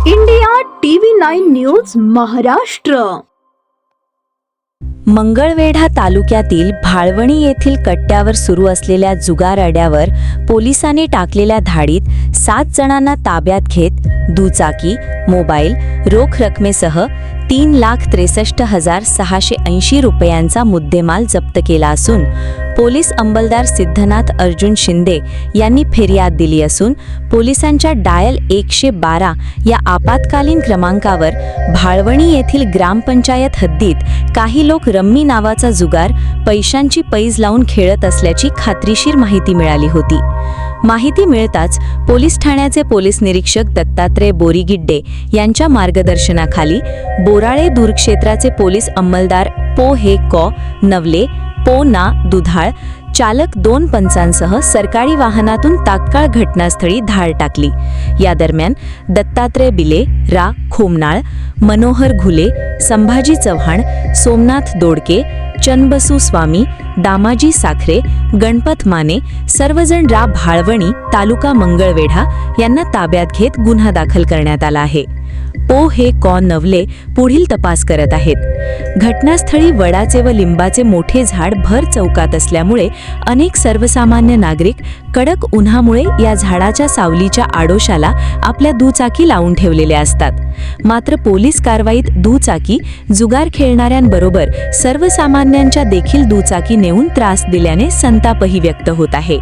India TV 9 news Maharashtra. Mangalwedha तालुक्यातील भाळवणी येथील कट्ट्यावर सुरू असलेल्या जुगार अड्ड्यावर पोलिसांनी टाकलेल्या धाडीत 7 जणांना ताब्यात घेत दुचाकी, मोबाईल, रोख रकमेसह 3,63,680 रुपयांचा मुद्देमाल जप्त केला असून पोलीस अंमलदार सिद्धनाथ अर्जुन शिंदे यांनी फिर्याद दिली असून पोलिसांच्या डायल 112 या आपत्कालीन क्रमांकावर भाळवणी येथील ग्रामपंचायत हद्दीत काही लोक रम्मी नावाचा जुगार पैशांची पैज लावून खेळत असल्याची खात्रीशीर माहिती मिळाली होती। माहिती मिळताच पोलीस ठाण्याचे पोलीस निरीक्षक दत्तात्रय बोरीगिड्डे यांच्या मार्गदर्शनाखाली बोराळे दूरक्षेत्राचे पोलीस अंमलदार पो हे कॉ नवले पो ना दुधाळ चालक 2 पंचांसह सरकारी वाहनातून तात्काळ घटनास्थळी धाड टाकली। या दरम्यान दत्तात्रय बिले, रा खोमनाळ, मनोहर घुले, संभाजी चव्हाण, सोमनाथ दोडके, चनबसू स्वामी, दामाजी साखरे, गणपत माने सर्वजण रा भाळवणी तालुका मंगळवेढा यांना ताब्यात घेत गुन्हा दाखल करण्यात आला आहे। पो हे कॉ नवले पुढील तपास करत आहेत। घटनास्थळी वडाचे व लिंबाचे मोठे झाड भर चौकात असल्यामुळे अनेक सर्वसामान्य नागरिक कडक उन्हामुळे या झाडाच्या सावलीच्या आडोशाला आपल्या दुचाकी लावून ठेवलेल्या असतात। मात्र पोलीस कारवाईत दुचाकी जुगार खेळणाऱ्यांबरोबर सर्वसामान्यांच्या देखील दुचाकी नेऊन त्रास दिल्याने संतापही व्यक्त होत आहे।